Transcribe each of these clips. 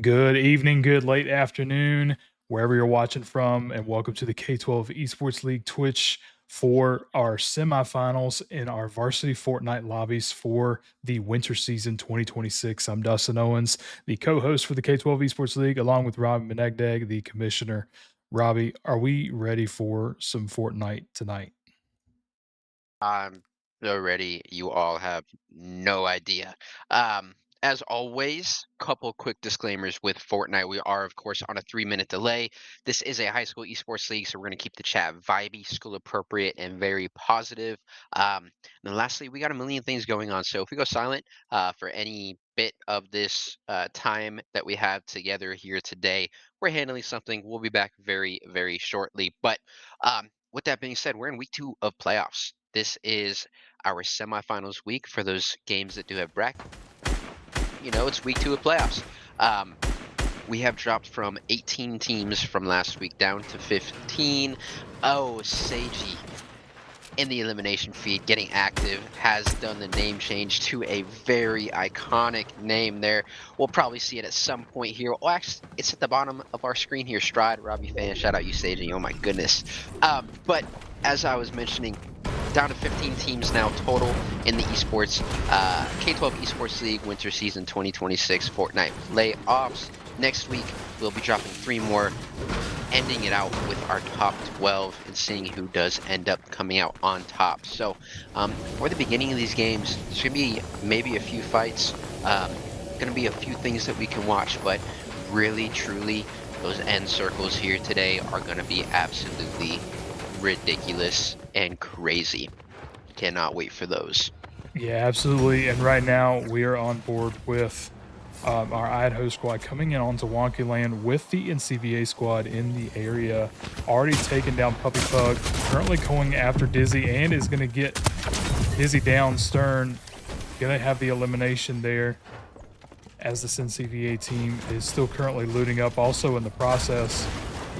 Good evening, good late afternoon, wherever you're watching from, and welcome to the K12 Esports League Twitch for our semifinals in our varsity Fortnite lobbies for the winter season 2026. I'm Dustin Owens, the co-host for the K12 Esports League, along with Robbie Menegdag, the commissioner. Robbie, are we ready for some Fortnite tonight? I'm so ready. You all have no idea. Um, as always, couple quick disclaimers with Fortnite. We are, of course, on a 3-minute delay. This is a high school esports league, so we're going to keep the chat vibey, school appropriate, and very positive. And then lastly, we got a million things going on. So if we go silent for any bit of this time that we have together here today, we're handling something. We'll be back very, very shortly. But with that being said, we're in week 2 of playoffs. This is our semifinals week for those games that do have bracket. It's week 2 of playoffs. Um, we have dropped from 18 teams from last week down to 15. Oh, Seiji in the elimination feed getting active has done the name change to a very iconic name there. We'll probably see it at some point here. Oh, actually, it's at the bottom of our screen here. Stride, Robbie fan, shout out you, Seiji. Oh my goodness. But as I was mentioning, down to 15 teams now total in the esports K12 Esports League Winter Season 2026 Fortnite playoffs. Next week, we'll be dropping 3 more, ending it out with our top 12 and seeing who does end up coming out on top. So, for the beginning of these games, there's going to be maybe a few fights, going to be a few things that we can watch, but really, truly, those end circles here today are going to be absolutely ridiculous and crazy. Cannot wait for those. Yeah, absolutely. And right now we are on board with our Idaho squad coming in onto Wonky Land with the NCVA squad in the area, already taken down Puppy Pug, currently going after Dizzy and is going to get Dizzy down. Stern going to have the elimination there as this NCVA team is still currently looting up. Also in the process,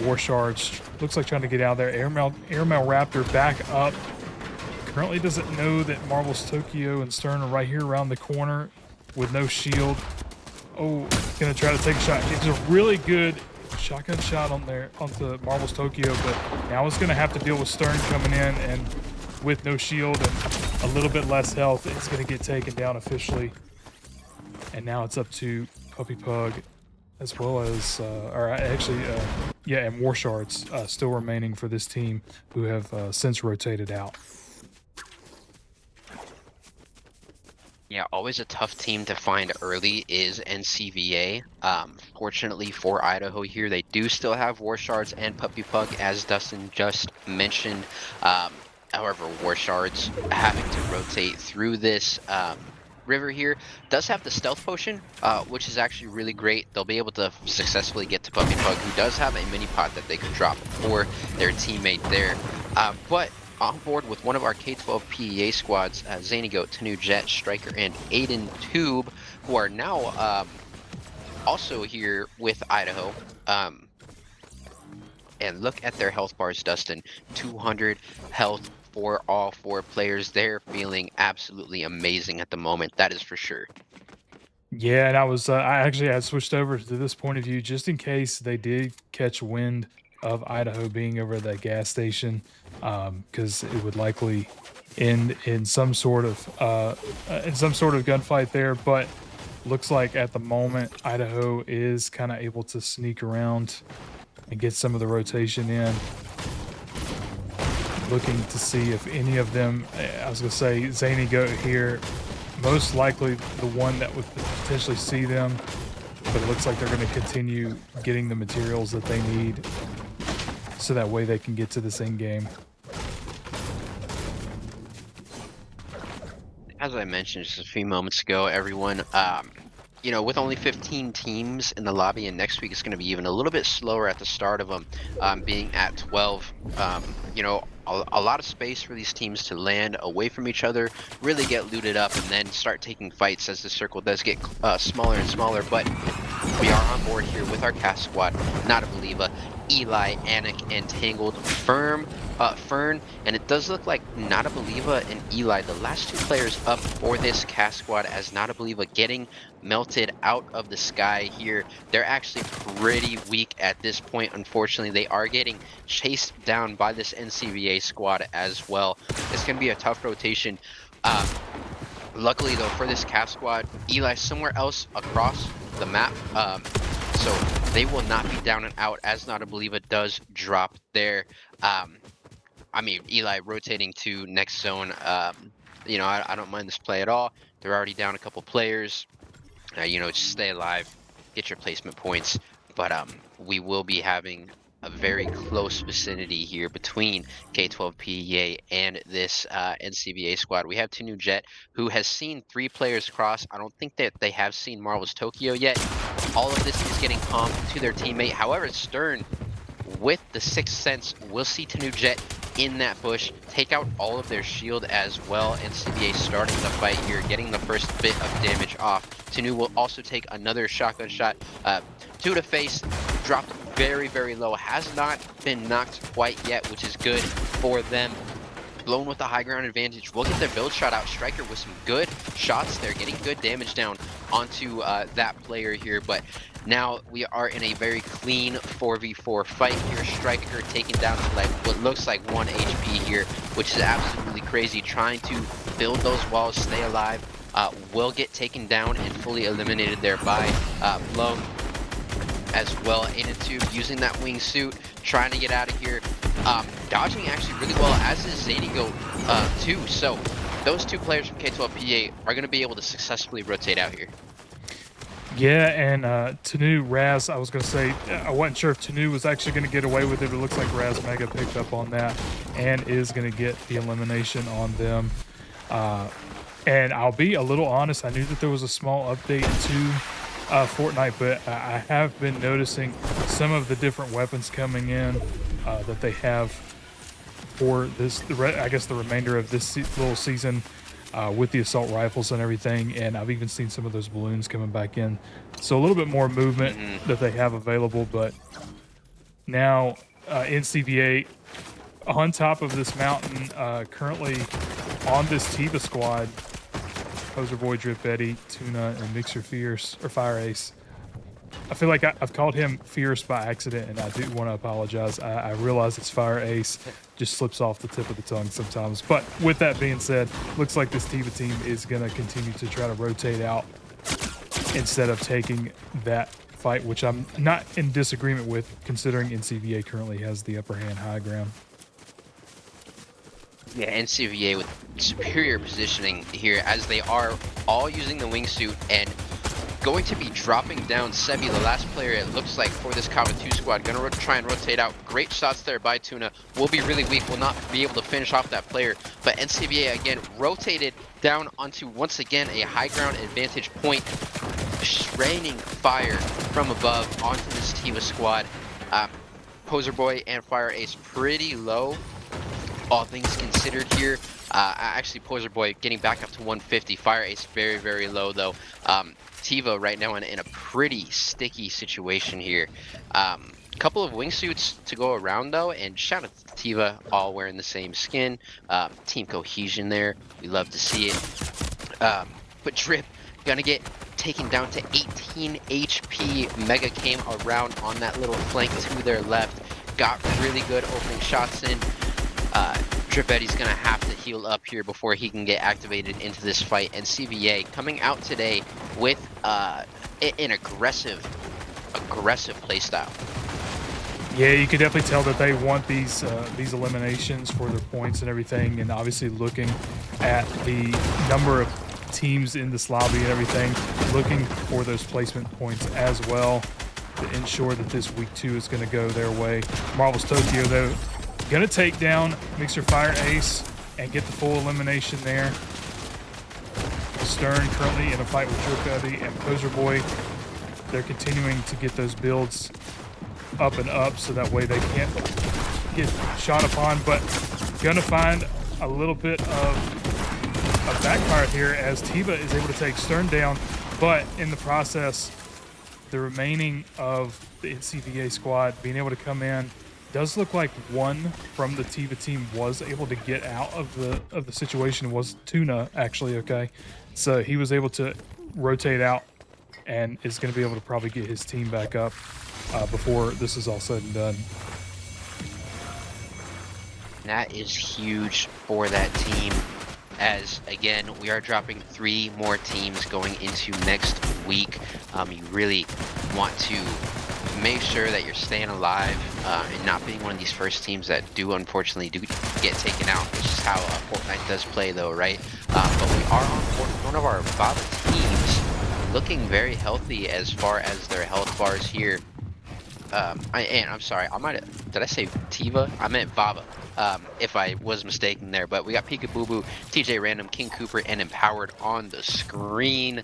War Shards looks like trying to get out there. Airmail Raptor back up. Currently doesn't know that Marvel's Tokyo and Stern are right here around the corner with no shield. Oh, gonna try to take a shot. It's a really good shotgun shot on there onto Marvel's Tokyo, but now it's gonna have to deal with Stern coming in and with no shield and a little bit less health, it's gonna get taken down officially. And now it's up to Puppy Pug as well as, yeah, and War Shards still remaining for this team who have since rotated out. Yeah, always a tough team to find early is NCVA. Fortunately for Idaho here, they do still have War Shards and Puppy Pug, as Dustin just mentioned. However, War Shards having to rotate through this river here does have the stealth potion, which is actually really great. They'll be able to successfully get to Puppy Pug, who does have a mini pot that they could drop for their teammate there. But on board with one of our K12 PEA squads, Zany Goat, Tanu Jet, Striker, and Aiden Tube, who are now also here with Idaho. And look at their health bars, Dustin. 200 health for all 4 players. They're feeling absolutely amazing at the moment, that is for sure. Yeah, and I actually had switched over to this point of view just in case they did catch wind of Idaho being over at that gas station, because it would likely end in some sort of gunfight there. But looks like at the moment Idaho is kind of able to sneak around and get some of the rotation in. Looking to see if any of them, I was gonna say Zany Goat here, most likely the one that would potentially see them, but it looks like they're going to continue getting the materials that they need so that way they can get to this end game. As I mentioned just a few moments ago, everyone, with only 15 teams in the lobby, and next week it's going to be even a little bit slower at the start of them, being at 12. A lot of space for these teams to land away from each other, really get looted up, and then start taking fights as the circle does get smaller and smaller. But we are on board here with our cast squad, Not a Believer, Eli, Anik, and Tangled Fern, and it does look like Not a Believer and Eli, the last two players up for this cast squad, as Not a Believer getting melted out of the sky here. They're actually pretty weak at this point. Unfortunately, they are getting chased down by this NCBA squad as well. It's going to be a tough rotation. Um, Luckily, though, for this cast squad, Eli's somewhere else across the map. So they will not be down and out, as Not a Believer does drop there. I mean, Eli rotating to next zone. I don't mind this play at all. They're already down a couple players. Just stay alive, get your placement points. But we will be having a very close vicinity here between K12 PEA and this NCBA squad. We have Tanu Jet, who has seen 3 players cross. I don't think that they have seen Marvel's Tokyo yet. All of this is getting pumped to their teammate. However, Stern, with the Sixth Sense, will see Tanu Jet in that bush, take out all of their shield as well. NCBA starting the fight here, getting the first bit of damage off. Tanu will also take another shotgun shot to the face, dropped very, very low, has not been knocked quite yet, which is good for them. Blown with the high ground advantage, will get their build shot out. Striker with some good shots there, getting good damage down onto that player here, but now we are in a very clean 4v4 fight here. Striker taken down to like what looks like 1 HP here, which is absolutely crazy. Trying to build those walls, stay alive. Will get taken down and fully eliminated there by Blown as well. Inatube using that wingsuit, trying to get out of here. Dodging actually really well, as is Zanigo too. So those 2 players from K12 PA are going to be able to successfully rotate out here. Yeah, and Tanu, Raz, I was going to say, I wasn't sure if Tanu was actually going to get away with it, but it looks like Raz Mega picked up on that and is going to get the elimination on them. And I'll be a little honest, I knew that there was a small update to Fortnite, but I have been noticing some of the different weapons coming in that they have for this, I guess the remainder of this little season. With the assault rifles and everything, and I've even seen some of those balloons coming back in. So a little bit more movement that they have available, but now NCBA on top of this mountain, currently on this Tiva squad, Poser Boy, Drip Eddie, Tuna, and Mixer Fierce, or Fire Ace. I feel like I've called him Fierce by accident, and I do want to apologize. I realize it's Fire Ace, just slips off the tip of the tongue sometimes. But with that being said, looks like this Tiva team is going to continue to try to rotate out instead of taking that fight, which I'm not in disagreement with, considering NCBA currently has the upper hand high ground. Yeah, NCBA with superior positioning here, as they are all using the wingsuit and going to be dropping down Sebi, the last player it looks like for this Kava 2 squad. Gonna try and rotate out. Great shots there by Tuna. Will be really weak, will not be able to finish off that player. But NCBA again rotated down onto, once again, a high ground advantage point. Raining fire from above onto this Tiva squad. Poser Boy and Fire Ace pretty low, all things considered here. Actually, Poser Boy getting back up to 150. Fire Ace very, very low though. Tiva right now in a pretty sticky situation here. Couple of wingsuits to go around though, and shout out to Tiva, all wearing the same skin. Team cohesion there, we love to see it. But Drip gonna get taken down to 18 HP. Mega came around on that little flank to their left, got really good opening shots in. Drip Eddie's gonna have to heal up here before he can get activated into this fight. And CBA coming out today with an aggressive playstyle. Yeah, you can definitely tell that they want these eliminations for their points and everything, and obviously looking at the number of teams in this lobby and everything, looking for those placement points as well to ensure that this week 2 is going to go their way. Marvel's Tokyo, though, going to take down Mixer Fire Ace and get the full elimination there. Stern currently in a fight with Drip Eddie and Poser Boy. They're continuing to get those builds up and up so that way they can't get shot upon, but gonna find a little bit of backfire here as Tiva is able to take Stern down, but in the process the remaining of the NCVA squad being able to come in. Does look like one from the Tiva team was able to get out of the situation. Was Tuna actually okay? So he was able to rotate out and is going to be able to probably get his team back up before this is all said and done. That is huge for that team, as again we are dropping 3 more teams going into next week. You really want to make sure that you're staying alive and not being one of these first teams that unfortunately get taken out, which is how Fortnite does play though, right? But we are on one of our Vava teams looking very healthy as far as their health bars here. I'm sorry, did I say Tiva? I meant Vava, if I was mistaken there. But we got Pika Boo Boo, TJ Random, King Cooper, and Empowered on the screen.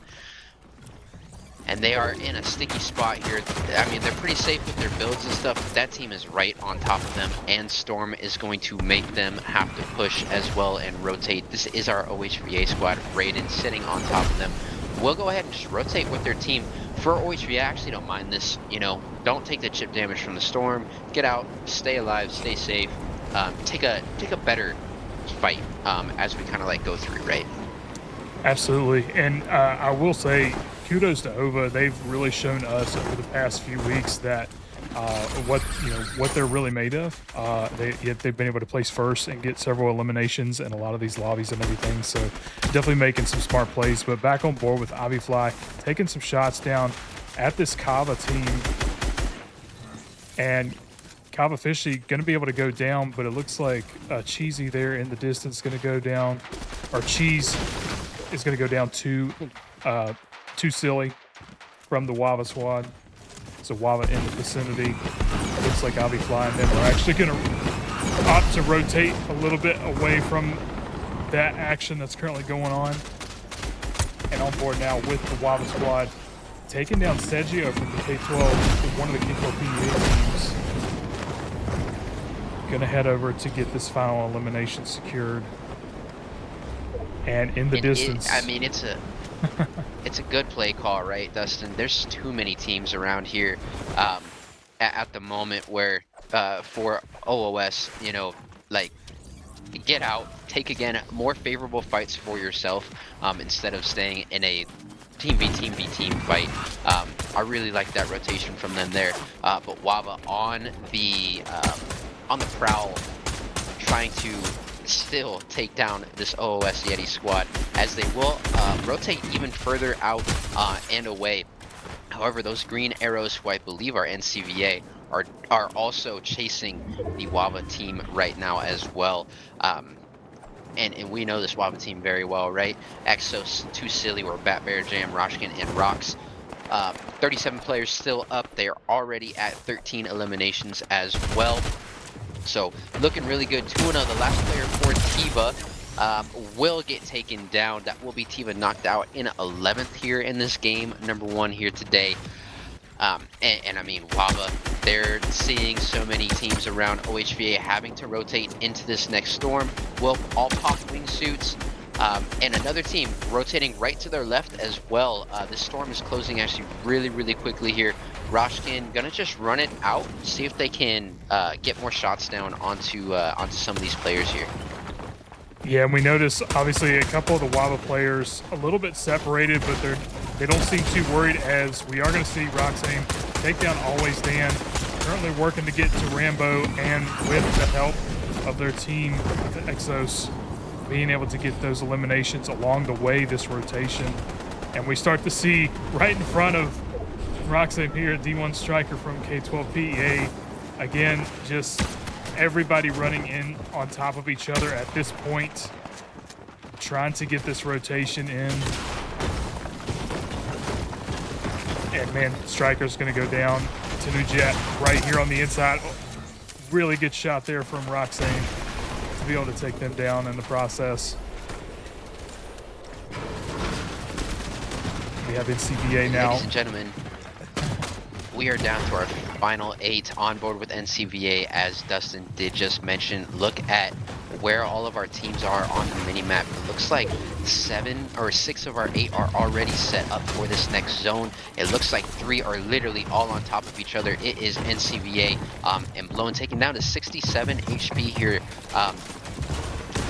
And they are in a sticky spot here. I mean, they're pretty safe with their builds and stuff, but that team is right on top of them, and Storm is going to make them have to push as well and rotate. This is our OHVA squad, Raiden sitting on top of them. We'll go ahead and just rotate with their team. For OHVA, I actually don't mind this. You know, don't take the chip damage from the Storm. Get out, stay alive, stay safe. Take a better fight as we kind of like go through, right? Absolutely, and I will say kudos to OVA. They've really shown us over the past few weeks that what they're really made of. They've been able to place first and get several eliminations in a lot of these lobbies and everything. So definitely making some smart plays. But back on board with Fly, taking some shots down at this Kava team, and Kava Fishy going to be able to go down, but it looks like Cheesy there in the distance going to go down, or Cheese is going to go down too silly from the Wava squad. So Wava in the vicinity. Looks like Fly and them are actually going to opt to rotate a little bit away from that action that's currently going on. And on board now with the Wava squad, taking down Sergio from the K12, one of the K12 PEA teams. Going to head over to get this final elimination secured. And in the distance, it's a good play call, right, Dustin? There's too many teams around here at the moment where for OOS, you know, like, get out, take again more favorable fights for yourself instead of staying in a team v team fight. I really like that rotation from them there. But Wava on the prowl, trying to still take down this OOS Yeti squad, as they will rotate even further out and away. However, those green arrows, who I believe are NCVA, are also chasing the Wava team right now as well. And we know this Wava team very well, right? Exos, Too Silly, or Bat Bear Jam, Roshkin, and Rox. 37 players still up. They are already at 13 eliminations as well. So looking really good. Tuna, the last player for Tiva, will get taken down. That will be Tiva knocked out in 11th here in this game, number 1 here today. And I mean, Wava, they're seeing so many teams around OHVA having to rotate into this next storm. We'll all pop wingsuits. And another team rotating right to their left as well. This storm is closing actually really quickly here. Roshkin gonna just run it out, see if they can get more shots down onto some of these players here. Yeah, and we notice obviously a couple of the Wava players a little bit separated, but they don't seem too worried, as we are going to see Roxane take down Always Dan, currently working to get to Rambo, and with the help of their team, the Exos, being able to get those eliminations along the way, this rotation. And we start to see right in front of Roxane here, D1 Striker from K12 PEA. Again, just everybody running in on top of each other at this point, trying to get this rotation in. And man, Striker's going to go down to New Jet right here on the inside. Really good shot there from Roxane to be able to take them down in the process. We have NCVA now. Ladies and gentlemen, we are down to our final 8 on board with NCVA, as Dustin did just mention. Look at where all of our teams are on the mini-map. It looks like 7 or 6 of our 8 are already set up for this next zone. It looks like 3 are literally all on top of each other. It is NCVA and Blown taken down to 67 HP here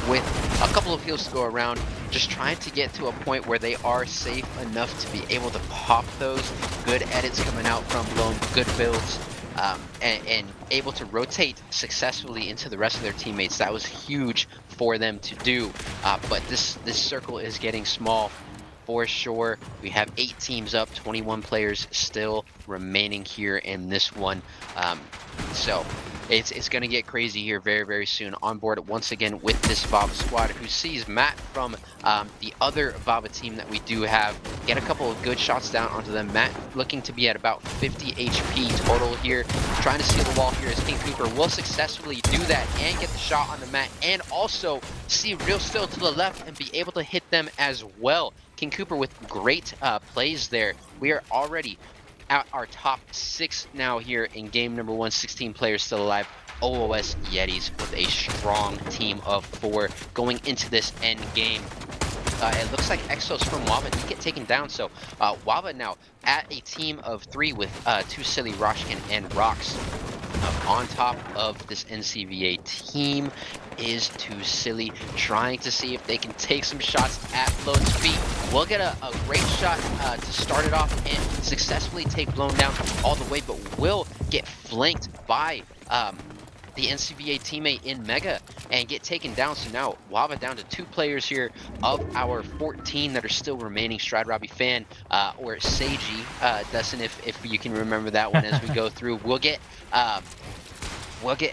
with a couple of heals to go around, just trying to get to a point where they are safe enough to be able to pop those. Good edits coming out from Blown, good builds. And able to rotate successfully into the rest of their teammates. That was huge for them to do. But this circle is getting small for sure. We have 8 teams up, 21 players still remaining here in this one. So it's going to get crazy here very, very soon. On board once again with this Vava squad, who sees Matt from the other Vava team that we do have get a couple of good shots down onto them. Matt looking to be at about 50 HP total here. Trying to steal the wall here as King Cooper will successfully do that and get the shot on the Matt, and also see Real Still to the left and be able to hit them as well. King Cooper with great plays there. We are already at our top 6 now here in game number 1, 16 players still alive. OOS Yetis with a strong team of 4 going into this end game. It looks like Exos from Wava did get taken down, so Wava now at a team of 3 with 2 Silly, Roshkin, and Rocks. On top of this NCVA team is 2 Silly, trying to see if they can take some shots at Blown's feet. We'll get a great shot to start it off and successfully take Blown down all the way, but will get flanked by the NCVA teammate in Mega and get taken down. So now Wava down to 2 players here of our 14 that are still remaining. Stride Robbie Fan or Seiji, Dustin, if you can remember that one as we go through. We'll get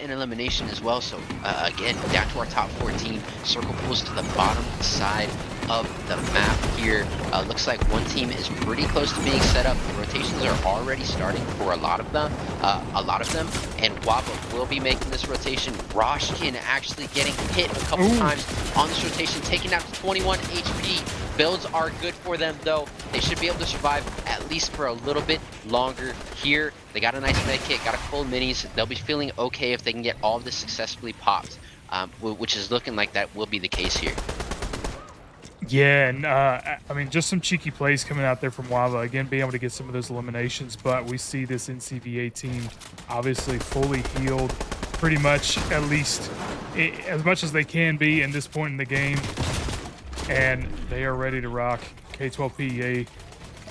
an elimination as well. So again, down to our top 14. Circle pulls to the bottom side of the map here. Looks like one team is pretty close to being set up. The rotations are already starting for a lot of them, and Wava will be making this rotation. Roshkin actually getting hit a couple times on this rotation, taking out to 21 HP. Builds are good for them though. They should be able to survive at least for a little bit longer here. They got a nice med kit, got a full minis. They'll be feeling okay if they can get all of this successfully popped, which is looking like that will be the case here. Yeah, and I mean, just some cheeky plays coming out there from Wava. Again, being able to get some of those eliminations, but we see this NCVA team obviously fully healed, pretty much, at least as much as they can be in this point in the game. And they are ready to rock. K12 PEA,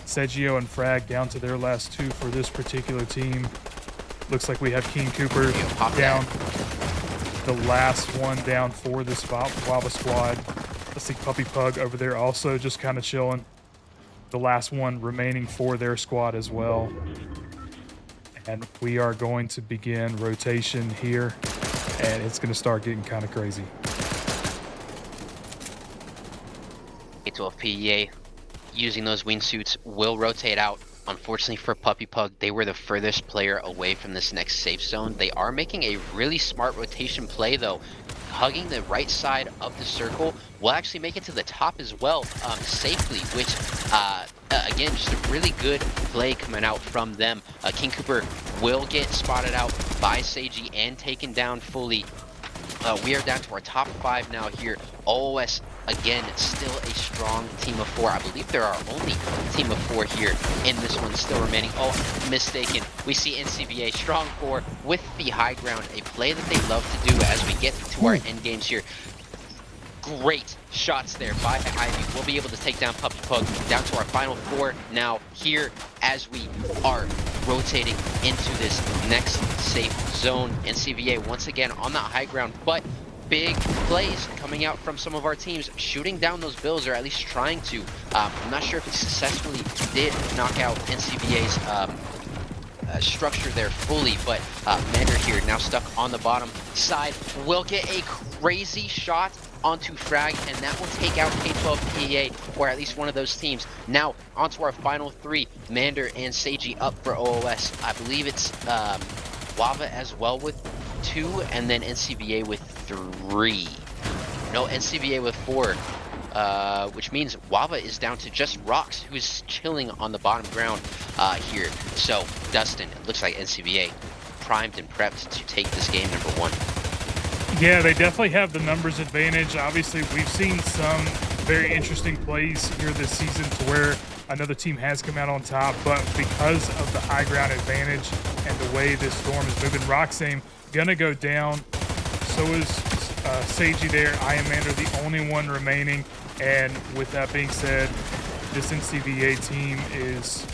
Sergio and Frag down to their last 2 for this particular team. Looks like we have King Cooper down. The last one down for this Wava squad. Let's see Puppy Pug over there also just kind of chilling. The last one remaining for their squad as well. And we are going to begin rotation here, and it's going to start getting kind of crazy. K12 PEA using those wingsuits will rotate out. Unfortunately for Puppy Pug, they were the furthest player away from this next safe zone. They are making a really smart rotation play though, hugging the right side of the circle. Will actually make it to the top as well safely, which again, just a really good play coming out from them. King Cooper will get spotted out by Seiji and taken down fully. We are down to our top 5 now here. OOS, again, still a strong team of 4. I believe there are only a team of 4 here in this one still remaining. Oh, mistaken. We see NCVA strong 4 with the high ground, a play that they love to do as we get to our end games here. Great shots there by Ivy. We'll be able to take down Puppy Pug. Down to our final 4 now here as we are rotating into this next safe zone. NCVA once again on that high ground, but big plays coming out from some of our teams, shooting down those bills, or at least trying to. I'm not sure if he successfully did knock out NCVA's structure there fully, but Mander here now stuck on the bottom side will get a crazy shot onto Frag, and that will take out K12 PEA, or at least one of those teams. Now onto our final 3, Mander and Seiji up for OOS. I believe it's Wava as well with 2, and then NCVA with 3. No, NCVA with 4, which means Wava is down to just Rocks, who's chilling on the bottom ground here. So Dustin, it looks like NCVA primed and prepped to take this game number 1. Yeah, they definitely have the numbers advantage. Obviously, we've seen some very interesting plays here this season to where another team has come out on top, but because of the high ground advantage and the way this storm is moving, Roxane gonna go down. So is Seiji there. Iamander the only one remaining. And with that being said, this NCVA team is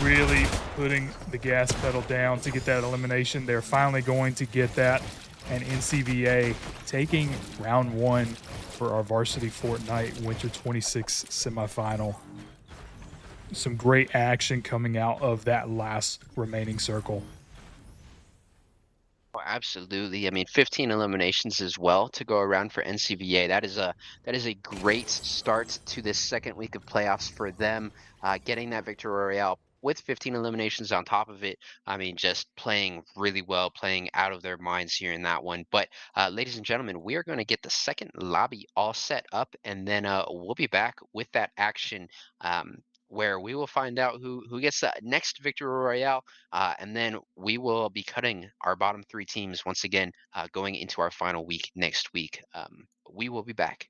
really putting the gas pedal down to get that elimination. They're finally going to get that. And NCVA taking round one for our varsity Fortnite Winter 26 semifinal. Some great action coming out of that last remaining circle. Oh, absolutely. I mean, 15 eliminations as well to go around for NCVA. That is a great start to this second week of playoffs for them. Getting that victory royale with 15 eliminations on top of it. I mean, just playing really well, playing out of their minds here in that one. But ladies and gentlemen, we are going to get the second lobby all set up, and then we'll be back with that action. Where we will find out who gets the next victory royale, and then we will be cutting our bottom three teams once again, going into our final week next week. We will be back.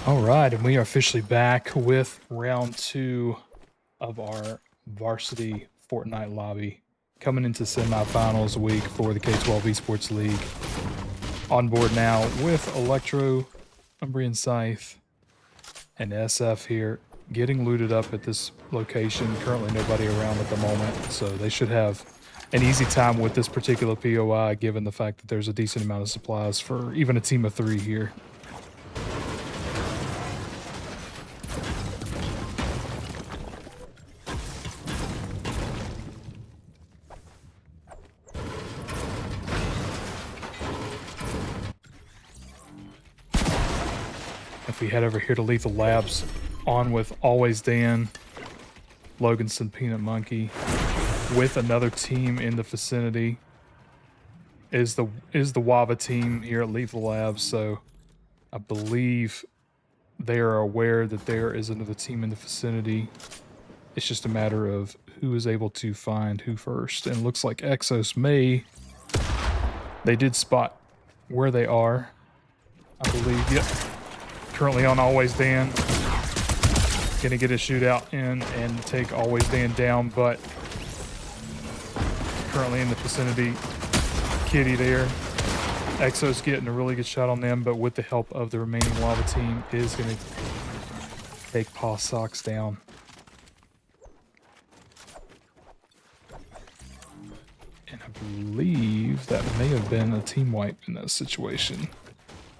All right, and we are officially back with round 2 of our varsity Fortnite lobby, coming into semifinals week for the K12 Esports League. On board now with Electro, Umbrian Scythe, and SF here, getting looted up at this location. Currently nobody around at the moment, so they should have an easy time with this particular POI, given the fact that there's a decent amount of supplies for even a team of 3 here. If we head over here to Lethal Labs, on with Always Dan, Loganson Peanut Monkey, with another team in the vicinity, is the Wava team here at Lethal Labs. So I believe they are aware that there is another team in the vicinity. It's just a matter of who is able to find who first. And it looks like Exos may. They did spot where they are, I believe. Yep. Currently on Always Dan. Gonna get a shootout in and take Always Dan down, but currently in the vicinity, Kitty there. Exo's getting a really good shot on them, but with the help of the remaining Lava team, is gonna take Paw Socks down. And I believe that may have been a team wipe in that situation,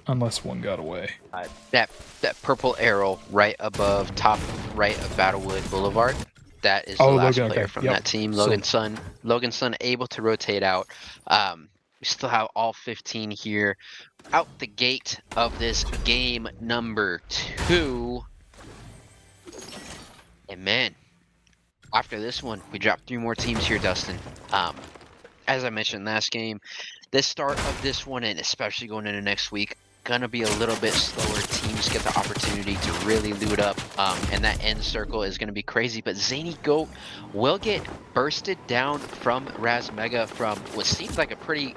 unless one got away. That purple arrow right above top right of Battlewood Boulevard, that is the last Logan, player okay. from Yep. that team. So- Loganson able to rotate out. We still have all 15 here. Out the gate of this game number 2. And man, after this one, we dropped 3 more teams here, Dustin. As I mentioned last game, the start of this one, and especially going into next week, gonna be a little bit slower. Teams get the opportunity to really loot up, and that end circle is gonna be crazy. But Zany Goat will get bursted down from Raz Mega from what seems like a pretty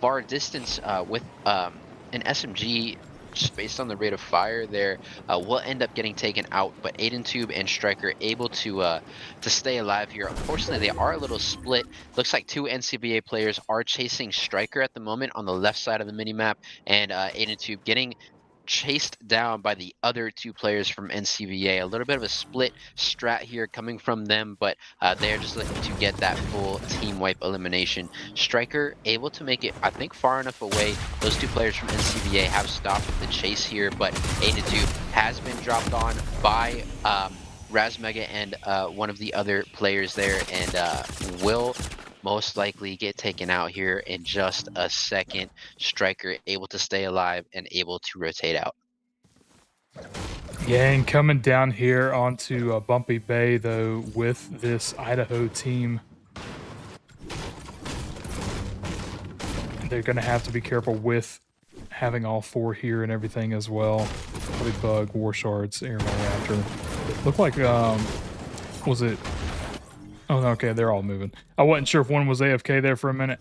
far distance with an SMG. Just based on the rate of fire there, will end up getting taken out. But Aiden Tube and Striker able to stay alive here. Unfortunately, they are a little split. Looks like 2 NCBA players are chasing Striker at the moment on the left side of the minimap, and Aiden Tube getting chased down by the other 2 players from NCBA. A little bit of a split strat here coming from them, but they're just looking to get that full team wipe elimination. Striker able to make it, I think, far enough away. Those 2 players from NCBA have stopped the chase here, but Aiden has been dropped on by Razmega and one of the other players there, and will most likely get taken out here in just a second. Striker able to stay alive and able to rotate out. Yeah, and coming down here onto Bumpy Bay, though, with this Idaho team, they're going to have to be careful with having all 4 here and everything as well. Probably Bug, War Shards, Airman Raptor. Looked like, was it? Oh, no, okay, they're all moving. I wasn't sure if one was AFK there for a minute.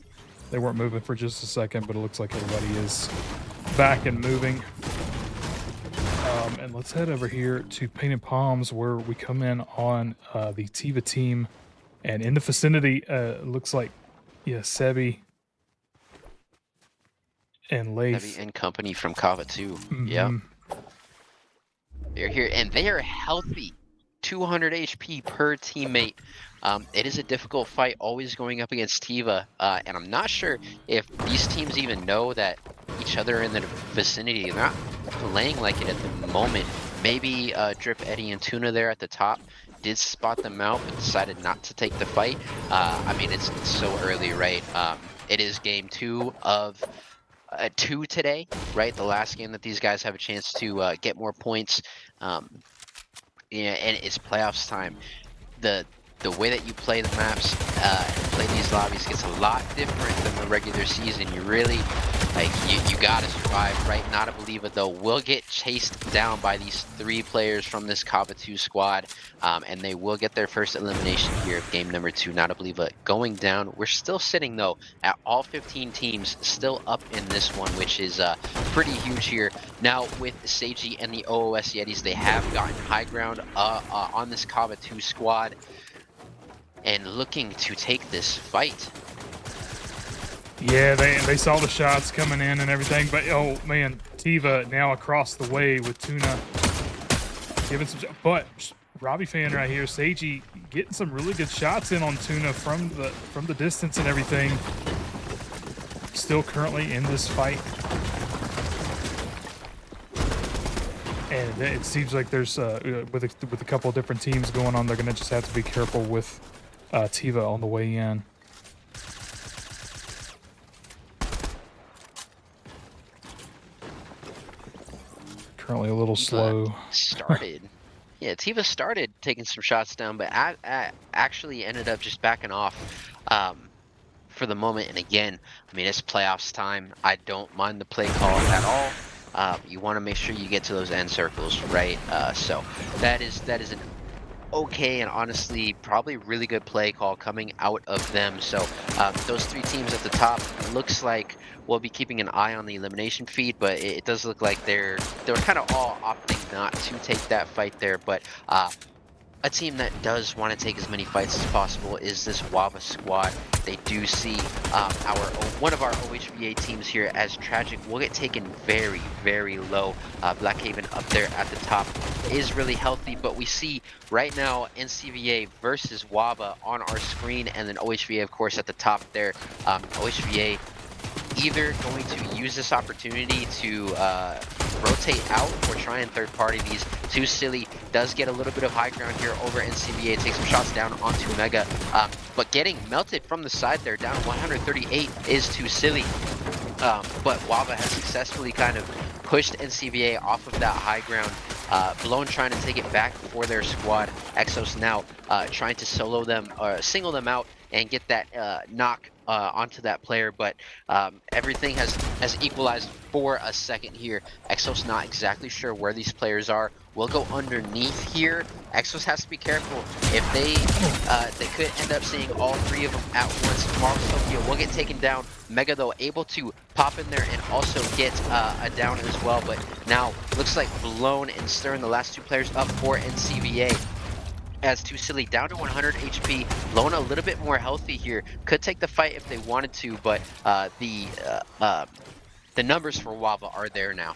They weren't moving for just a second, but it looks like everybody is back and moving. And let's head over here to Painted Palms, where we come in on the Tiva team. And in the vicinity, looks like, yeah, Sebi and Leif. Sebi and company from Kava too. Mm-hmm. Yep. They're here, and they are healthy. 200 HP per teammate. It is a difficult fight, always going up against Tiva, and I'm not sure if these teams even know that each other are in the vicinity. They're not playing like it at the moment. Maybe Drip, Eddie, and Tuna there at the top did spot them out, but decided not to take the fight. I mean, it's so early, right? It is game 2 of 2 today, right? The last game that these guys have a chance to get more points. Yeah, and it's playoffs time. The the way that you play the maps and play these lobbies gets a lot different than the regular season. You really, you gotta survive, right? Not a believer though will get chased down by these 3 players from this K12 squad, and they will get their first elimination here of game number 2. Not a believer going down. We're still sitting though at all 15 teams still up in this one, which is pretty huge here. Now with Seiji and the OOS Yetis, they have gotten high ground on this K2 squad and looking to take this fight. Yeah, they saw the shots coming in and everything, but oh man, Tiva now across the way with Tuna giving some. But Robbie fan right here, Seiji getting some really good shots in on Tuna from the distance and everything. Still currently in this fight, and it seems like there's with a couple of different teams going on, they're gonna just have to be careful with Tiva on the way in. Currently a little slow. Started. Yeah, Tiva started taking some shots down, but actually ended up just backing off for the moment. And again, I mean, it's playoffs time. I don't mind the play call at all. You want to make sure you get to those end circles, right? So that is an okay and honestly probably really good play call coming out of them. So those 3 teams at the top looks like we'll be keeping an eye on the elimination feed, but it does look like they're kind of all opting not to take that fight there. But a team that does want to take as many fights as possible is this Wava squad. They do see one of our OHVA teams here as Tragic will get taken very, very low. Blackhaven up there at the top is really healthy, but we see right now NCVA versus Wava on our screen, and then OHVA, of course, at the top there. OHVA either going to use this opportunity to rotate out or try and third party these. Too Silly does get a little bit of high ground here over NCVA, takes some shots down onto Mega, but getting melted from the side there, down 138 is Too Silly. But Wava has successfully kind of pushed NCVA off of that high ground. Blown trying to take it back for their squad. Exos now trying to solo them or single them out and get that knock onto that player, but everything has equalized for a second here. Exos not exactly sure where these players are. We'll go underneath here. Exos has to be careful. If they could end up seeing all 3 of them at once. Marvel Tokyo will get taken down. Mega though able to pop in there and also get a down as well, but now looks like Blown and Stern, the last 2 players up for NCVA. As Too Silly down to 100 HP, Blown a little bit more healthy here. Could take the fight if they wanted to, but the numbers for Wava are there now.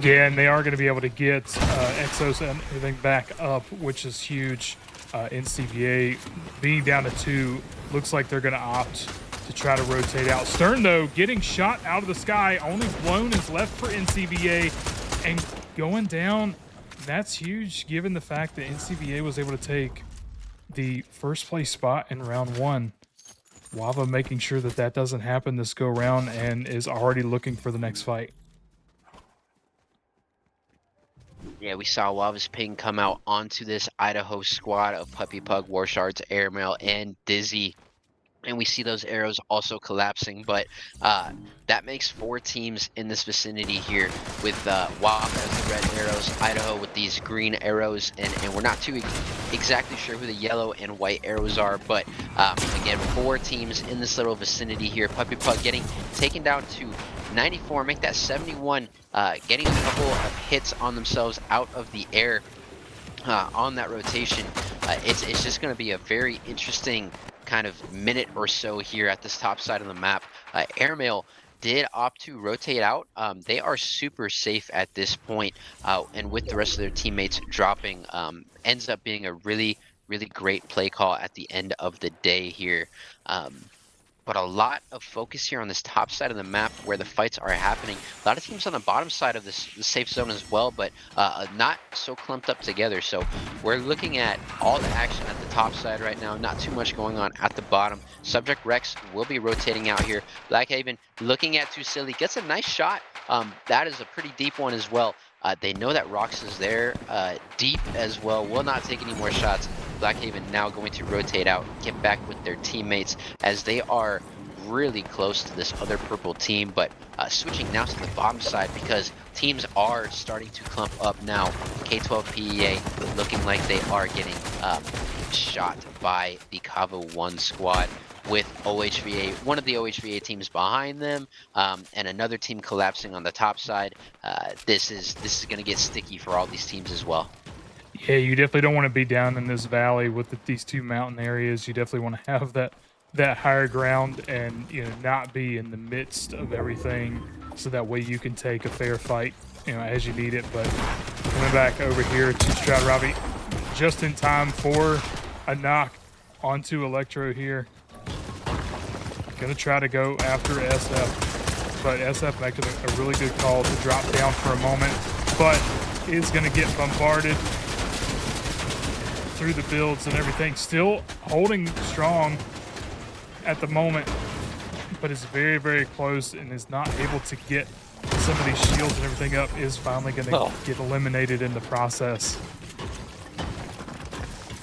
Yeah, and they are going to be able to get Exos and everything back up, which is huge. NCVA being down to 2, looks like they're going to opt to try to rotate out. Stern, though, getting shot out of the sky. Only Blown is left for NCVA, and going down. That's huge, given the fact that NCVA was able to take the first place spot in round 1. Wava making sure that that doesn't happen this go round and is already looking for the next fight. Yeah, we saw Wava's ping come out onto this Idaho squad of Puppy Pug, Warshards, Airmail, and Dizzy. And we see those arrows also collapsing, but that makes 4 teams in this vicinity here with WAP as the red arrows, Idaho with these green arrows, and we're not too exactly sure who the yellow and white arrows are, but again, 4 teams in this little vicinity here. Puppy Pug getting taken down to 94, make that 71, getting a couple of hits on themselves out of the air on that rotation. It's just going to be a very interesting kind of minute or so here at this top side of the map. Airmail did opt to rotate out. They are super safe at this point, and with the rest of their teammates dropping, ends up being a really, really great play call at the end of the day here. But a lot of focus here on this top side of the map where the fights are happening. A lot of teams on the bottom side of the safe zone as well, but not so clumped up together. So we're looking at all the action at the top side right now. Not too much going on at the bottom. Subject Rex will be rotating out here. Blackhaven looking at Too Silly. Gets a nice shot. That is a pretty deep one as well. They know that Rox is there, deep as well, will not take any more shots. Blackhaven now going to rotate out, get back with their teammates as they are really close to this other purple team, but switching now to the bottom side because teams are starting to clump up now. K12 PEA looking like they are getting shot by the Kava 1 squad with OHVA, one of the OHVA teams behind them, and another team collapsing on the top side. This is going to get sticky for all these teams as well. Yeah, you definitely don't want to be down in this valley with these two mountain areas. You definitely want to have that higher ground and not be in the midst of everything, so that way you can take a fair fight as you need it. But coming back over here to Stroud Robbie, just in time for a knock onto Electro here. Gonna try to go after SF, but SF making a really good call to drop down for a moment, but is gonna get bombarded through the builds and everything. Still holding strong at the moment, but is very, very close and is not able to get some of these shields and everything up. Is finally gonna get eliminated in the process.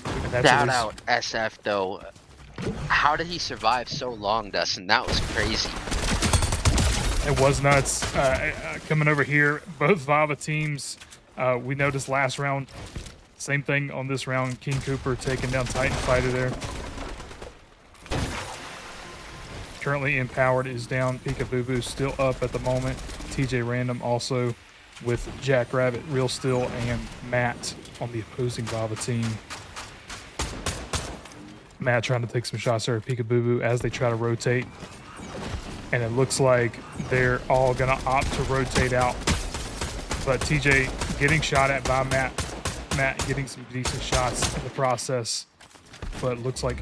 And that's Shout out SF though. How did he survive so long, Dustin? That was crazy. It was nuts. Coming over here, both Vava teams, we noticed last round, same thing on this round. King Cooper taking down Titan Fighter there. Currently Empowered is down. Peekaboo still up at the moment. TJ Random also with Jackrabbit, Real Still, and Matt on the opposing Vava team. Matt trying to take some shots there at Peekaboo as they try to rotate. And it looks like they're all going to opt to rotate out. But TJ getting shot at by Matt. Matt getting some decent shots in the process. But it looks like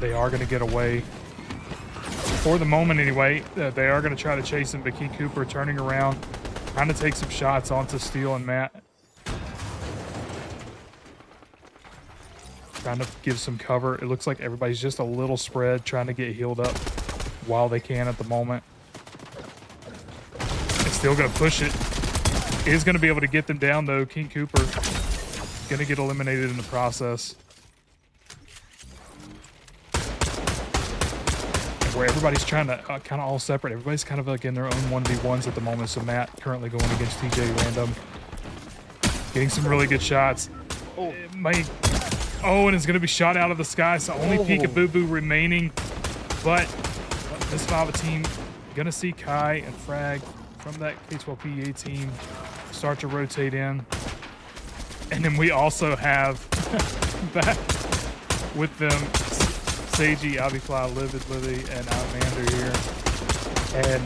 they are going to get away. For the moment anyway, they are going to try to chase him. But King Cooper turning around, trying to take some shots onto Steel and Matt. Trying to give some cover. It looks like everybody's just a little spread, trying to get healed up while they can at the moment. It's still going to push it. Is going to be able to get them down though. King Cooper going to get eliminated in the process. And where everybody's trying to kind of all separate. Everybody's kind of like in their own 1v1s at the moment. So Matt currently going against TJ Random. Getting some really good shots. Oh, it might... Oh, and it's going to be shot out of the sky, so only Peekaboo remaining. But this Vava team going to see Kai and Frag from that K12 PEA team start to rotate in. And then we also have back with them Seiji, Avifly, Livid Livy, and Outlander here. And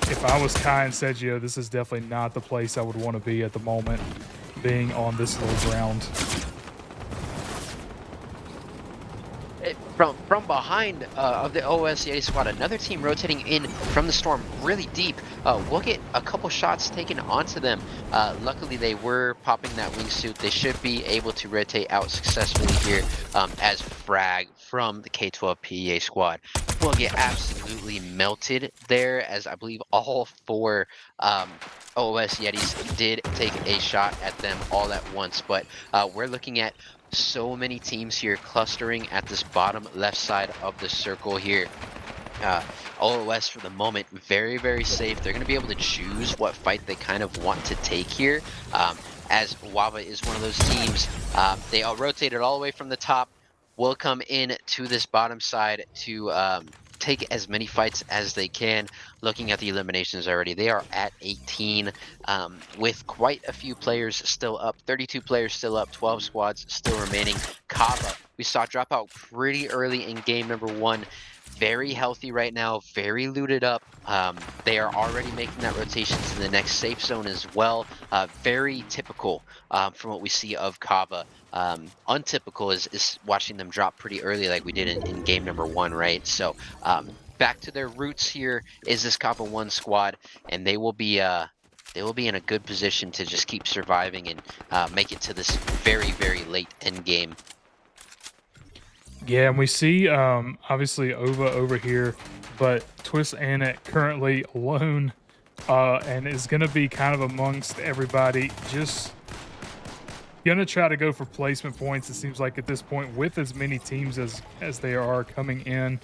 if I was Kai and Sergio, this is definitely not the place I would want to be at the moment, being on this little ground. From behind of the OSCA squad, another team rotating in from the storm really deep. We'll get a couple shots taken onto them. Luckily, they were popping that wingsuit. They should be able to rotate out successfully here as Frag from the K12 PEA squad will get absolutely melted there, as I believe all four OS Yetis did take a shot at them all at once. But we're looking at so many teams here clustering at this bottom left side of the circle here. OOS for the moment very, very safe. They're going to be able to choose what fight they kind of want to take here, as Wava is one of those teams. They all rotated all the way from the top, will come in to this bottom side to take as many fights as they can. Looking at the eliminations already, they are at 18 with quite a few players still up, 32 players still up, 12 squads still remaining. Kava, we saw drop out pretty early in game number 1. Very healthy right now, very looted up. They are already making that rotation to the next safe zone as well. Very typical from what we see of Kava. Untypical is watching them drop pretty early like we did in game number 1, right? So back to their roots here is this Kava 1 squad, and they will be in a good position to just keep surviving and make it to this very, very late end game. Yeah, and we see obviously Ova over here, but Twist Anet currently alone and is going to be kind of amongst everybody. Just going to try to go for placement points. It seems like at this point, with as many teams as they are coming in,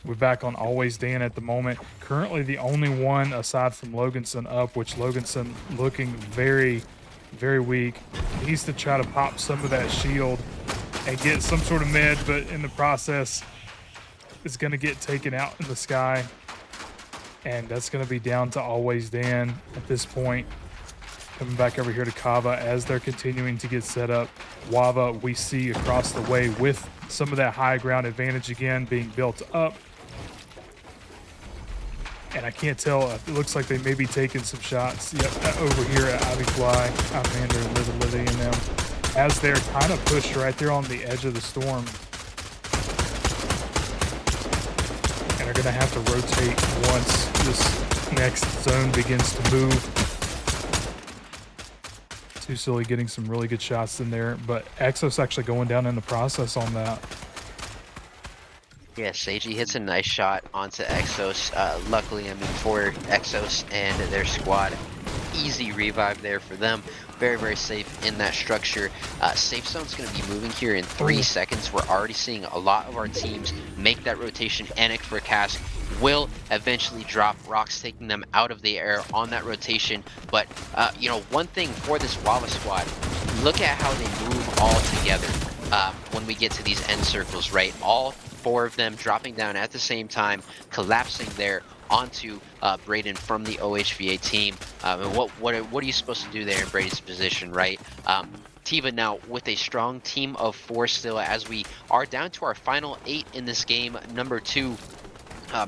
we're back on Always Dan at the moment. Currently, the only one aside from Loganson up, which Loganson looking very, very weak. Needs to try to pop some of that shield and get some sort of med, but in the process, it's going to get taken out in the sky. And that's going to be down to Always Dan at this point. Coming back over here to Kava as they're continuing to get set up. Wava, we see across the way with some of that high ground advantage again being built up. And I can't tell. It looks like they may be taking some shots. Yep, over here at Ivy Fly, Outlander, and Livy and them, as they're kind of pushed right there on the edge of the storm. And are going to have to rotate once this next zone begins to move. Too Silly getting some really good shots in there, but Exos actually going down in the process on that. Yeah, Seiji hits a nice shot onto Exos. Luckily, for Exos and their squad, easy revive there for them. Very, very safe in that structure. Safe zone's going to be moving here in 3 seconds. We're already seeing a lot of our teams make that rotation. Anik for cast will eventually drop. Rocks taking them out of the air on that rotation. But, one thing for this Wava squad, look at how they move all together when we get to these end circles, right? All 4 of them dropping down at the same time, collapsing there onto Braden from the OHVA team. And what are you supposed to do there in Braden's position, right? Tiva now with a strong team of 4 still, as we are down to our final 8 in this game, number 2.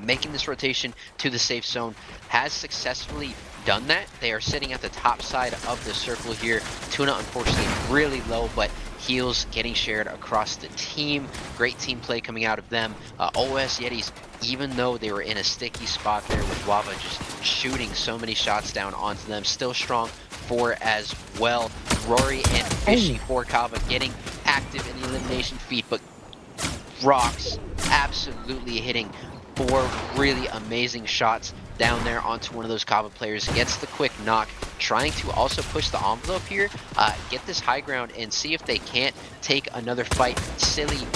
Making this rotation to the safe zone, has successfully done that. They are sitting at the top side of the circle here. Tuna, unfortunately, really low, but heals getting shared across the team. Great team play coming out of them. OS Yetis, even though they were in a sticky spot there with Wava just shooting so many shots down onto them, still strong 4 as well. Rory and Fishy for Kava getting active in the elimination feed, but Rocks absolutely hitting 4 really amazing shots down there onto one of those Kava players. Gets the quick knock, trying to also push the envelope here, get this high ground and see if they can't take another fight. Silly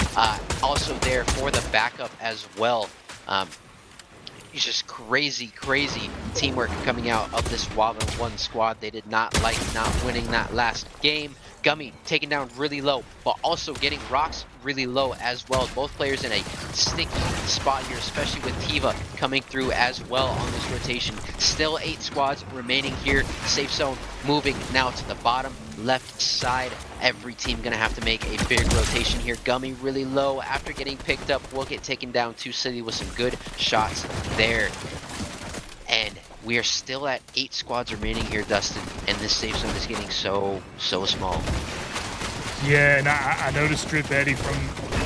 also there for the backup as well. It's just crazy teamwork coming out of this Wava 1 squad. They did not like not winning that last game. Gummy taken down really low, but also getting Rocks really low as well. Both players in a sticky spot here, especially with Tiva coming through as well on this rotation. Still 8 squads remaining here. Safe zone moving now to the bottom left side. Every team gonna have to make a big rotation here. Gummy really low after getting picked up. Will get taken down. 2 City with some good shots there. And we are still at 8 squads remaining here, Dustin, and this safe zone is getting so small. Yeah, and I noticed Drip Eddie from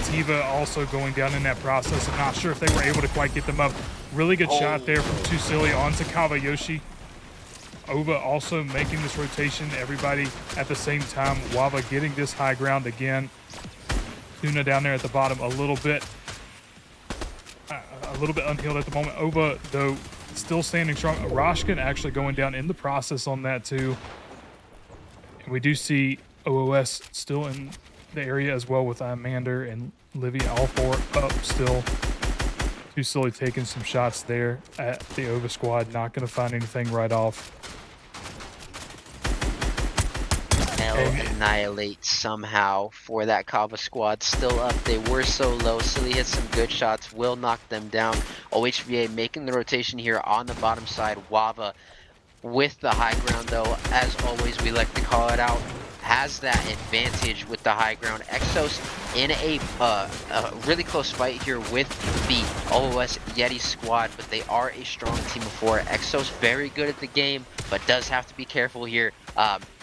Tiva also going down in that process. I'm not sure if they were able to quite get them up. Really good shot there from Too Silly onto Kavayoshi. Ova also making this rotation, everybody at the same time. Wava getting this high ground again. Tuna down there at the bottom a little bit unhealed at the moment. Ova, though, still standing strong. Rashkin actually going down in the process on that too. And we do see OOS still in the area as well with Amander and Livy, all 4 up still. Too Silly taking some shots there at the Ova squad. Not going to find anything right off. Annihilate somehow for that Kava squad. Still up. They were so low. Silly hits some good shots. Will knock them down. OHVA making the rotation here on the bottom side. Wava with the high ground, though. As always, we like to call it out. Has that advantage with the high ground. Exos in a really close fight here with the OOS Yeti squad, but they are a strong team of 4. Exos very good at the game, but does have to be careful here.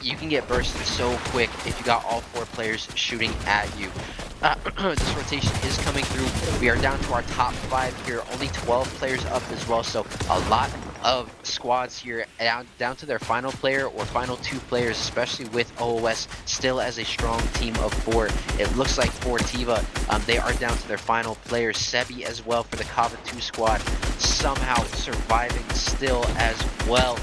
You can get bursted so quick if you got all 4 players shooting at you. This rotation is coming through. We are down to our top 5 here. Only 12 players up as well, so a lot of squads here down to their final player or final two players, especially with OOS still as a strong team of four. It looks like Fortiva, they are down to their final player. Sebi as well for the Kava 2 squad, somehow surviving still as well.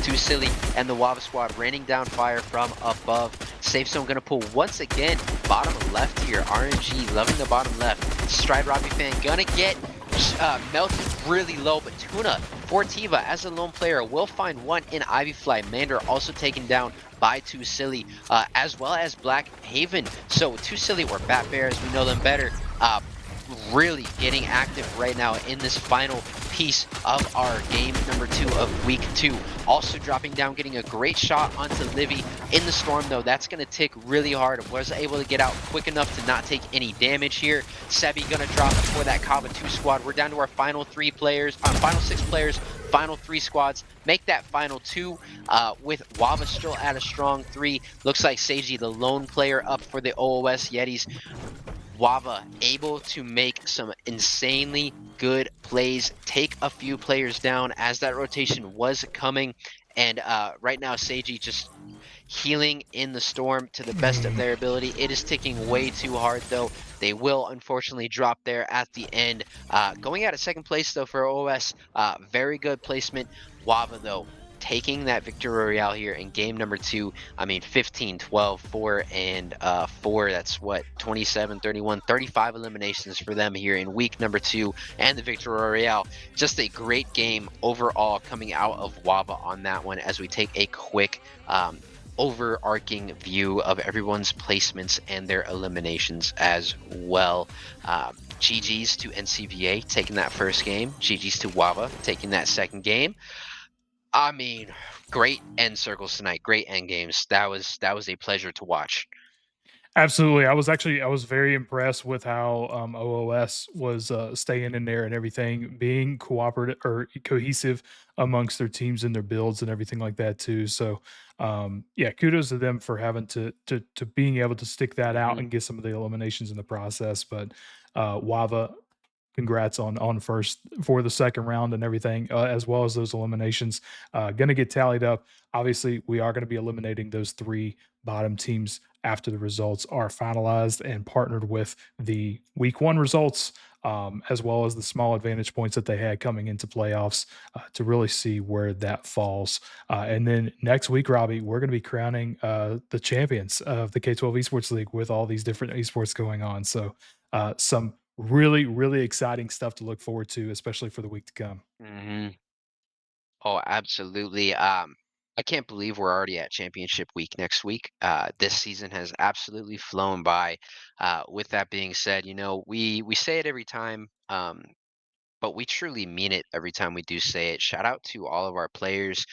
Too Silly and the Wava squad raining down fire from above. Safe zone gonna pull once again. Bottom left here. RNG loving the bottom left. Stride Robbie fan gonna get melted really low, but Tuna Fortiva as a lone player will find one in Ivyfly. Mander also taken down by Too Silly, as well as Black Haven. So Too Silly or Bat Bear as we know them better, really getting active right now in this final piece of our game number 2 of week 2. Also dropping down, getting a great shot onto Livy in the storm, though. That's going to tick really hard. Was able to get out quick enough to not take any damage here. Sebi going to drop before that Kava 2 squad. We're down to our final 3 players, final 6 players, final 3 squads. Make that final 2 with Wava still at a strong 3. Looks like Seiji, the lone player, up for the OOS Yetis. Wava able to make some insanely good plays, take a few players down as that rotation was coming. And right now, Seiji just healing in the storm to the best of Mm. their ability. It is ticking way too hard, though. They will unfortunately drop there at the end. Going out at second place, though, for OS. Very good placement. Wava, though, taking that victory royale here in game number 2. I mean, 15, 12, 4, and 4. That's what, 27, 31, 35 eliminations for them here in week number 2 and the victory royale. Just a great game overall coming out of Wava on that one as we take a quick overarching view of everyone's placements and their eliminations as well. GG's to NCVA taking that first game. GG's to Wava taking that second game. I mean, great end circles tonight. Great end games. That was a pleasure to watch. Absolutely. I was very impressed with how OOS was staying in there and everything, being cooperative or cohesive amongst their teams and their builds and everything like that too. So yeah, kudos to them for having to being able to stick that out Hmm. and get some of the eliminations in the process. But Wava, congrats on first for the second round and everything, as well as those eliminations. Going to get tallied up. Obviously, we are going to be eliminating those 3 bottom teams after the results are finalized and partnered with the week 1 results, as well as the small advantage points that they had coming into playoffs, to really see where that falls. And then next week, Robbie, we're going to be crowning the champions of the K12 Esports League with all these different esports going on. So some really exciting stuff to look forward to, especially for the week to come. Hmm. Oh, absolutely. I can't believe we're already at championship week next week. This season has absolutely flown by. With that being said, we say it every time. But we truly mean it every time we do say it. Shout out to all of our players,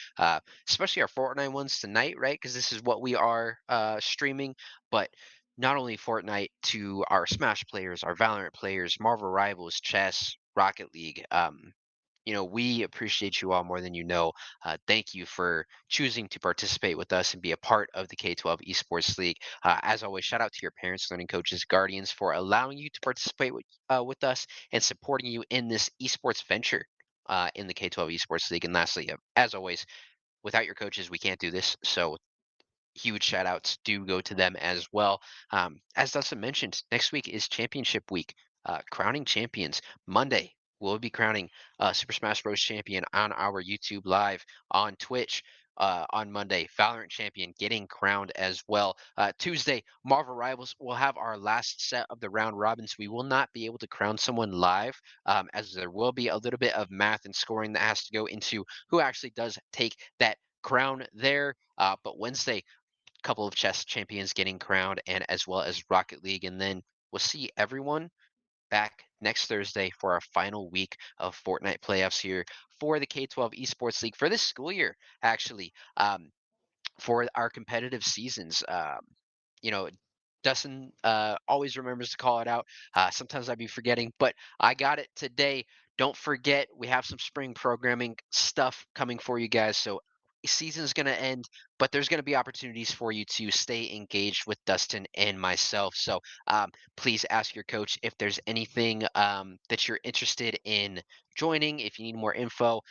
especially our Fortnite ones tonight, right? Because this is what we are streaming. But not only Fortnite, to our Smash players, our Valorant players, Marvel Rivals, Chess, Rocket League. We appreciate you all more than you know. Thank you for choosing to participate with us and be a part of the K12 Esports League. As always, shout out to your parents, learning coaches, guardians for allowing you to participate with us and supporting you in this esports venture in the K12 Esports League. And lastly, as always, without your coaches, we can't do this. So huge shout outs do go to them as well. As Dustin mentioned, next week is championship week. Crowning champions. Monday, we'll be crowning Super Smash Bros. Champion on our YouTube live on Twitch. On Monday, Valorant champion getting crowned as well. Tuesday, Marvel Rivals will have our last set of the round robins. We will not be able to crown someone live, as there will be a little bit of math and scoring that has to go into who actually does take that crown there. But Wednesday, couple of chess champions getting crowned, and as well as Rocket League. And then we'll see everyone back next Thursday for our final week of Fortnite playoffs here for the K12 Esports League for this school year, actually. For our competitive seasons. You know, Dustin always remembers to call it out. Sometimes I'd be forgetting, but I got it today. Don't forget, we have some spring programming stuff coming for you guys. So season's going to end, but there's going to be opportunities for you to stay engaged with Dustin and myself. So please ask your coach if there's anything that you're interested in joining. If you need more info,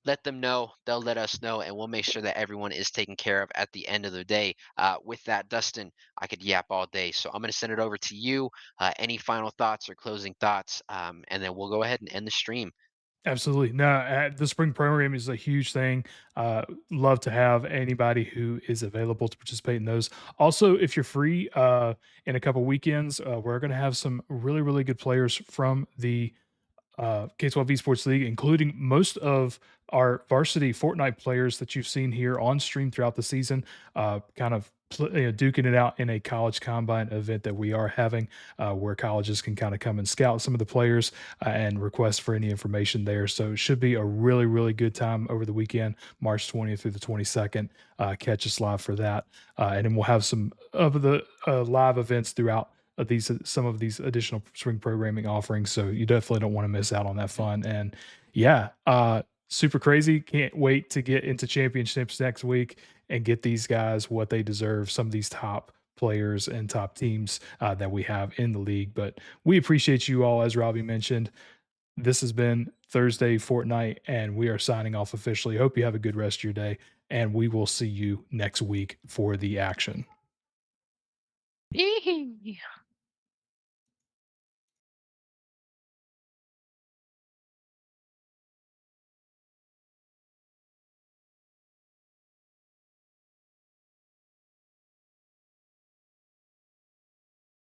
let them know, they'll let us know, and we'll make sure that everyone is taken care of at the end of the day. With that, Dustin, I could yap all day, so I'm going to send it over to you. Any final thoughts or closing thoughts, and then we'll go ahead and end the stream. Absolutely. No, the spring program is a huge thing. Love to have anybody who is available to participate in those. Also, if you're free in a couple weekends, we're going to have some really, really good players from the K12 Esports League, including most of our varsity Fortnite players that you've seen here on stream throughout the season, kind of duking it out in a college combine event that we are having, where colleges can kind of come and scout some of the players and request for any information there. So it should be a really, really good time over the weekend, March 20th through the 22nd. Catch us live for that. And then we'll have some of the live events throughout these some of these additional spring programming offerings. So you definitely don't want to miss out on that fun. And yeah, super crazy. Can't wait to get into championships next week and get these guys what they deserve. Some of these top players and top teams that we have in the league. But we appreciate you all, as Robbie mentioned. This has been Thursday Fortnite, and we are signing off officially. Hope you have a good rest of your day, and we will see you next week for the action.